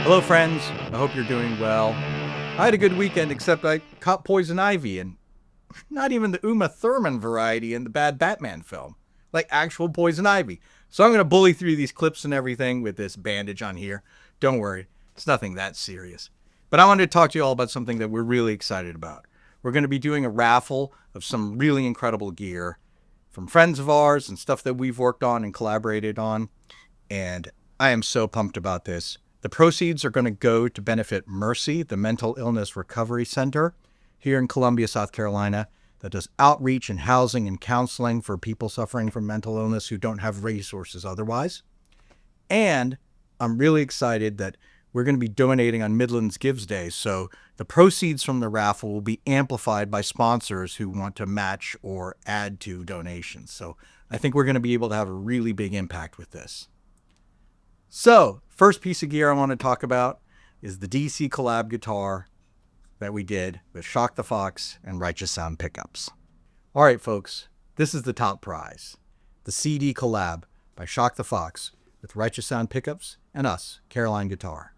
Hello friends, I hope you're doing well. I had a good weekend except I caught poison ivy, and not even the Uma Thurman variety in the bad Batman film. Like actual poison ivy. So I'm going to bully through these clips and everything with this bandage on here. Don't worry, it's nothing that serious. But I wanted to talk to you all about something that we're really excited about. We're going to be doing a raffle of some really incredible gear from friends of ours and stuff that we've worked on and collaborated on. And I am so pumped about this. The proceeds are going to go to benefit Mirci, the Mental Illness Recovery Center here in Columbia, South Carolina, that does outreach and housing and counseling for people suffering from mental illness who don't have resources otherwise. And I'm really excited that we're going to be donating on Midlands Gives Day, so the proceeds from the raffle will be amplified by sponsors who want to match or add to donations. So I think we're going to be able to have a really big impact with this. So, first piece of gear I want to talk about is the DeeCee Collab guitar that we did with Shock the Fox and Righteous Sound pickups. All right, folks, this is the top prize. The CD Collab by Shock the Fox with Righteous Sound pickups and us, Caroline Guitar.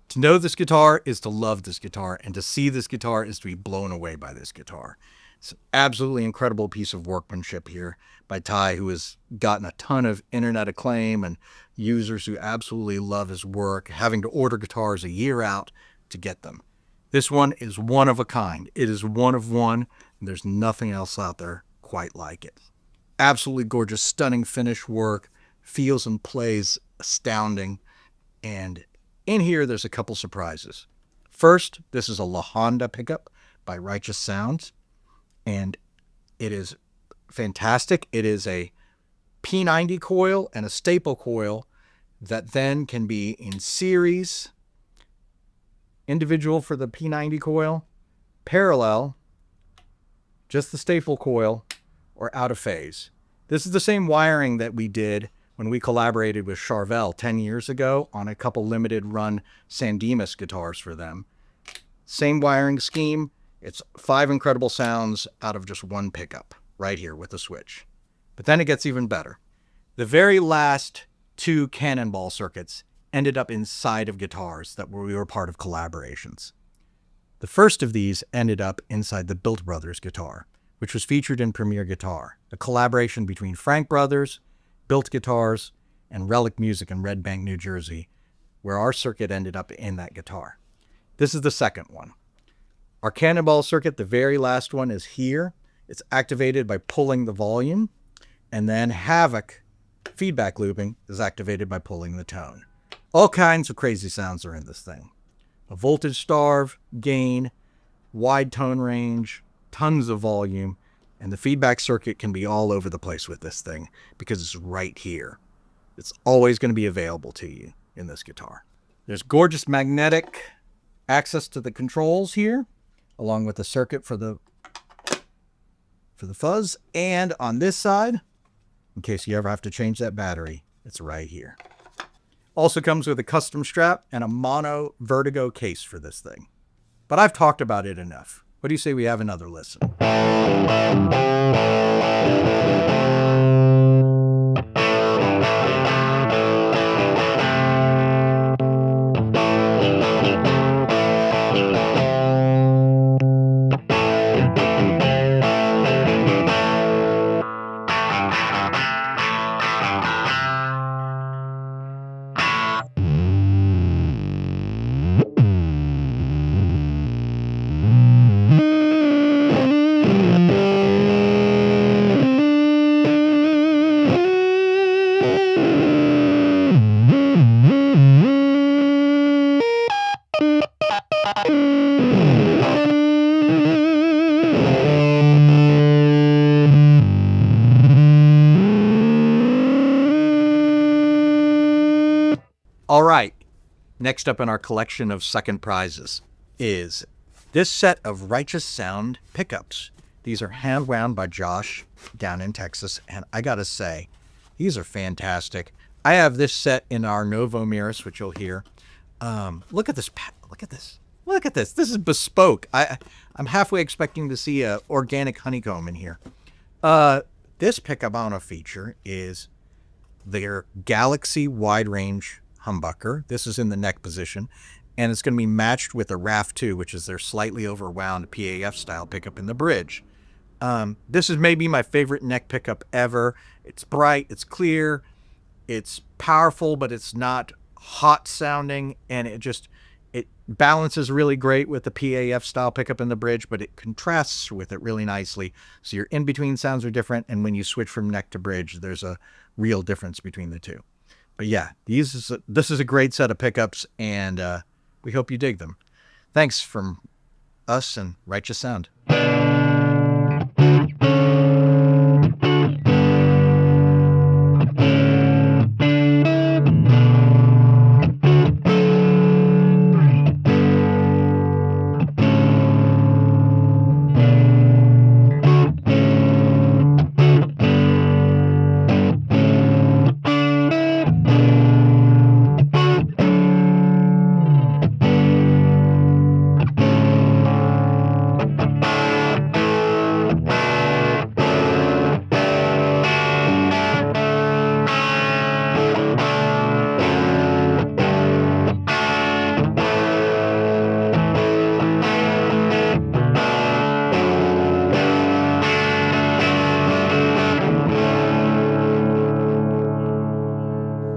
To know this guitar is to love this guitar, and to see this guitar is to be blown away by this guitar. It's an absolutely incredible piece of workmanship here by Ty, who has gotten a ton of internet acclaim and users who absolutely love his work, having to order guitars a year out to get them. This one is one of a kind. It is one of one, and there's nothing else out there quite like it. Absolutely gorgeous, stunning finish work, feels and plays astounding, and in here there's a couple surprises. First, this is a La Honda pickup by Righteous Sounds, and it is fantastic. It is a P90 coil and a staple coil that then can be in series, individual for the P90 coil, parallel, just the staple coil, or out of phase. This is the same wiring that we did when we collaborated with Charvel 10 years ago on a couple limited run San Dimas guitars for them. Same wiring scheme. It's 5 incredible sounds out of just one pickup right here with a switch. But then it gets even better. The very last 2 cannonball circuits ended up inside of guitars that we were part of collaborations. The first of these ended up inside the Built Brothers guitar, which was featured in Premier Guitar, a collaboration between Frank Brothers, Built Guitars, and Relic Music in Red Bank, New Jersey, where our circuit ended up in that guitar. This is the second one. Our cannonball circuit, the very last one, is here. It's activated by pulling the volume, and then Havoc feedback looping is activated by pulling the tone. All kinds of crazy sounds are in this thing. A voltage starve, gain, wide tone range, tons of volume, and the feedback circuit can be all over the place with this thing because it's right here. It's always going to be available to you in this guitar. There's gorgeous magnetic access to the controls here, along with the circuit for the fuzz. And on this side, in case you ever have to change that battery, it's right here. Also comes with a custom strap and a mono vertigo case for this thing. But I've talked about it enough. What do you say we have another listen? All right, next up in our collection of second prizes is this set of Righteous Sound pickups. These are hand wound by Josh down in Texas, and I gotta say, these are fantastic. I have this set in our Novo Mirci, which you'll hear. Look at this. Look at this. Look at this. This is bespoke. I'm halfway expecting to see a organic honeycomb in here. This pickup on a feature is their Galaxy wide range humbucker. This is in the neck position, and it's going to be matched with a RAF 2, which is their slightly overwound PAF style pickup in the bridge. This is maybe my favorite neck pickup ever. It's bright, it's clear, it's powerful, but it's not hot sounding, and it balances really great with the PAF style pickup in the bridge, but it contrasts with it really nicely. So your in-between sounds are different, and when you switch from neck to bridge, there's a real difference between the two. But yeah, this is a great set of pickups, and we hope you dig them. Thanks from us and Righteous Sound.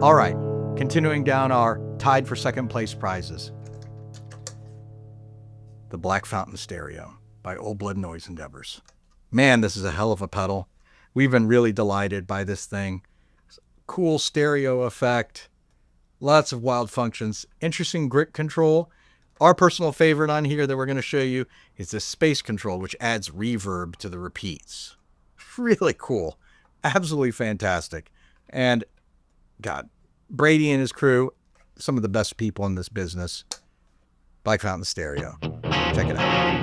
All right, continuing down our tied for second place prizes. The Black Fountain Stereo by Old Blood Noise Endeavors. Man, this is a hell of a pedal. We've been really delighted by this thing. Cool stereo effect, lots of wild functions, interesting grit control. Our personal favorite on here that we're going to show you is the space control, which adds reverb to the repeats. Really cool. Absolutely fantastic. And God, Brady and his crew, some of the best people in this business. Black Fountain Stereo. Check it out.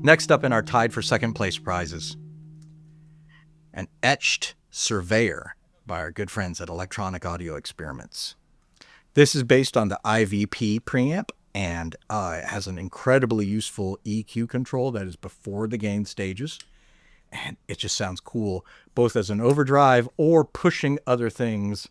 Next up in our tied for second place prizes, an etched Surveyor by our good friends at Electronic Audio Experiments. This is based on the IVP preamp, and it has an incredibly useful EQ control that is before the gain stages. And it just sounds cool, both as an overdrive or pushing other things,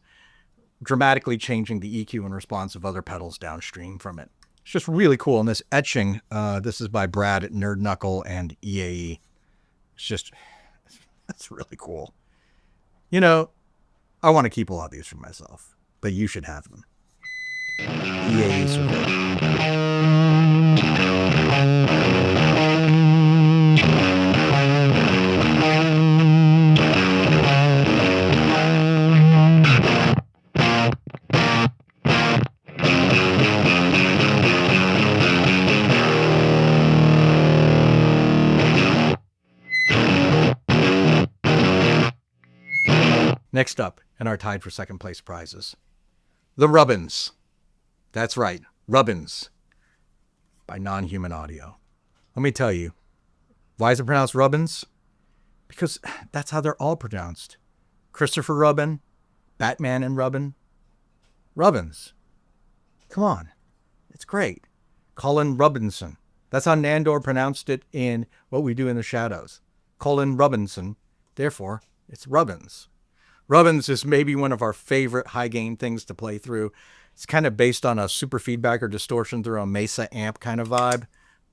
dramatically changing the EQ and response of other pedals downstream from it. It's just really cool. And this etching, this is by Brad at Nerd Knuckle and EAE. That's really cool. You know, I want to keep a lot of these for myself, but you should have them. EAE Surveyor. Next up in our tied for second place prizes, the Rubbins. That's right, Rubbins by Non-Human Audio. Let me tell you, why is it pronounced Rubbins? Because that's how they're all pronounced. Christopher Rubin, Batman and Rubin. Rubbins. Come on, it's great. Colin Robinson. That's how Nandor pronounced it in What We Do in the Shadows. Colin Robinson. Therefore, it's Rubbins. Rubbins is maybe one of our favorite high gain things to play through. It's kind of based on a super feedback or distortion through a Mesa amp kind of vibe.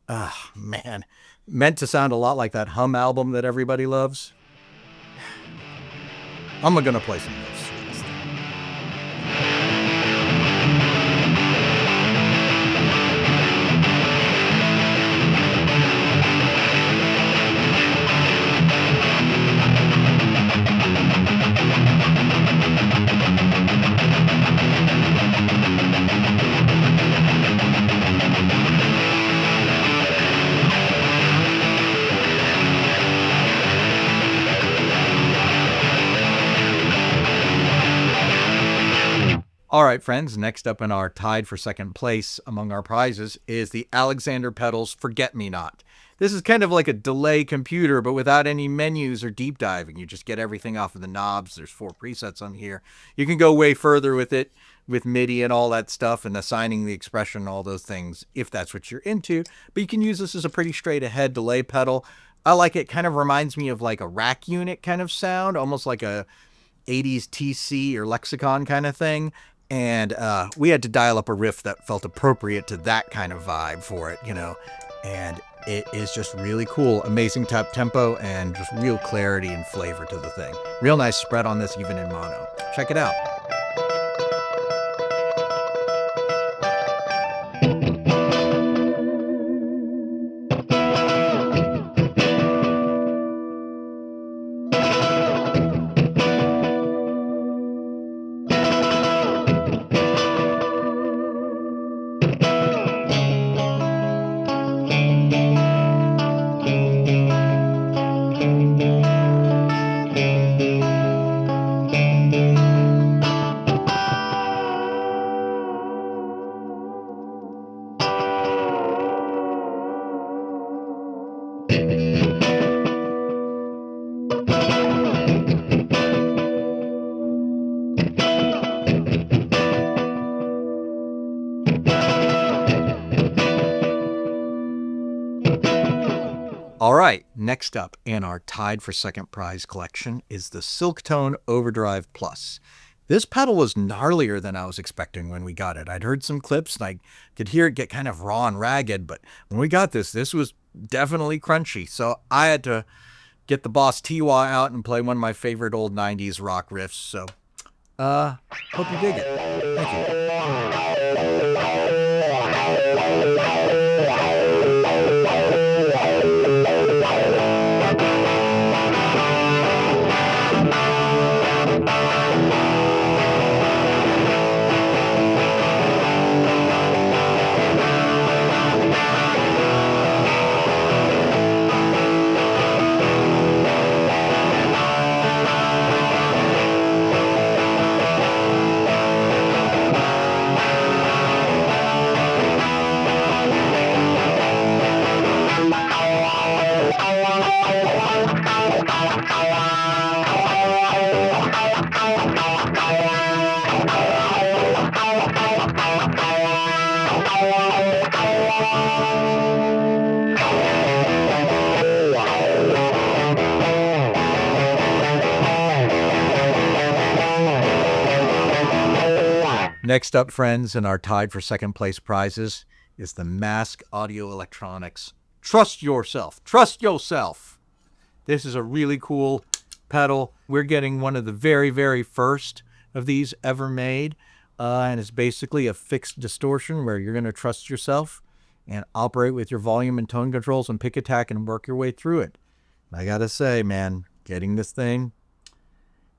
Ah, man. Meant to sound a lot like that Hum album that everybody loves. I'm going to play some riffs. All right, friends, next up in our tied for second place among our prizes is the Alexander Pedals Forget-Me-Not. This is kind of like a delay computer, but without any menus or deep diving. You just get everything off of the knobs. There's 4 presets on here. You can go way further with it, with MIDI and all that stuff, and assigning the expression, all those things, if that's what you're into. But you can use this as a pretty straight-ahead delay pedal. I like it. Kind of reminds me of like a rack unit kind of sound, almost like a 80s TC or Lexicon kind of thing. And we had to dial up a riff that felt appropriate to that kind of vibe for it, you know. And it is just really cool. Amazing tempo and just real clarity and flavor to the thing. Real nice spread on this, even in mono. Check it out. All right, next up in our tied for second prize collection is the Silktone Overdrive Plus. This pedal was gnarlier than I was expecting when we got it. I'd heard some clips and I could hear it get kind of raw and ragged, but when we got this was definitely crunchy. So I had to get the Boss TY out and play one of my favorite old 90s rock riffs. So, hope you dig it. Thank you. Next up, friends, in our tied for second place prizes is the Mask Audio Electronics. Trust yourself. Trust yourself. This is a really cool pedal. We're getting one of the very, very first of these ever made. And it's basically a fixed distortion where you're going to trust yourself and operate with your volume and tone controls and pick attack and work your way through it. I got to say, man, getting this thing,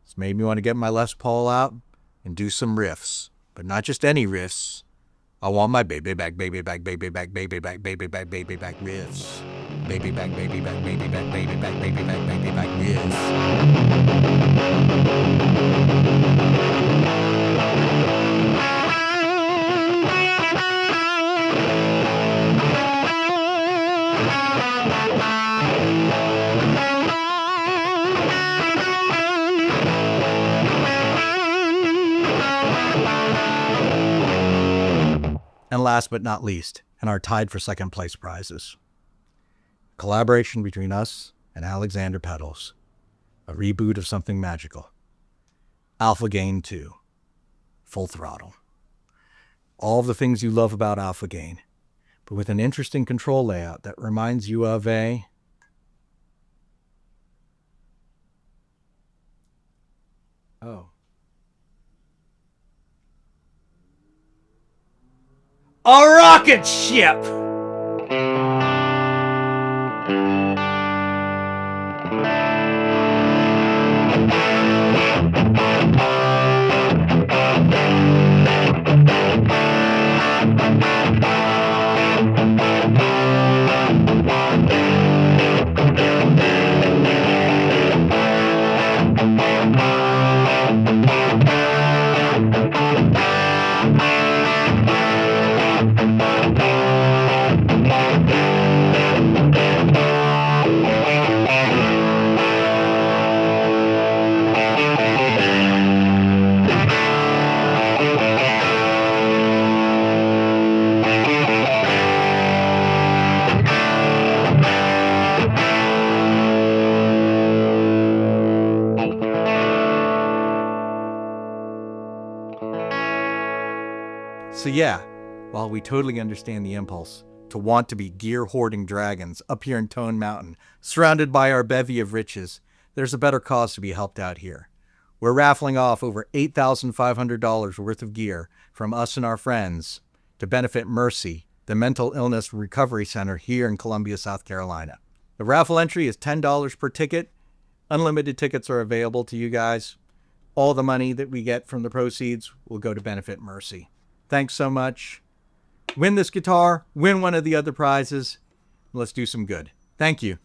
it's made me want to get my Les Paul out and do some riffs. But not just any riffs. I want my baby back, baby back, baby back, baby back, baby back, baby back riffs. Baby back, baby back, baby back, baby back, baby back, baby back riffs. And last but not least, in our tied for second place prizes, collaboration between us and Alexander Pedals, a reboot of something magical. Alpha Gain 2, Full Throttle. All the things you love about Alpha Gain, but with an interesting control layout that reminds you of a rocket ship! So yeah, while we totally understand the impulse to want to be gear-hoarding dragons up here in Tone Mountain, surrounded by our bevy of riches, there's a better cause to be helped out here. We're raffling off over $8,500 worth of gear from us and our friends to benefit Mirci, the mental illness recovery center here in Columbia, South Carolina. The raffle entry is $10 per ticket. Unlimited tickets are available to you guys. All the money that we get from the proceeds will go to benefit Mirci. Thanks so much. Win this guitar, win one of the other prizes. Let's do some good. Thank you.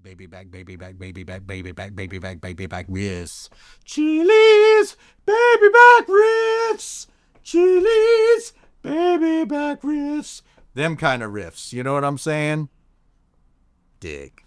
Baby back, baby back, baby back, baby back, baby back, baby back riffs. Chili's baby back riffs. Chili's baby back riffs. Them kind of riffs. You know what I'm saying? Dig.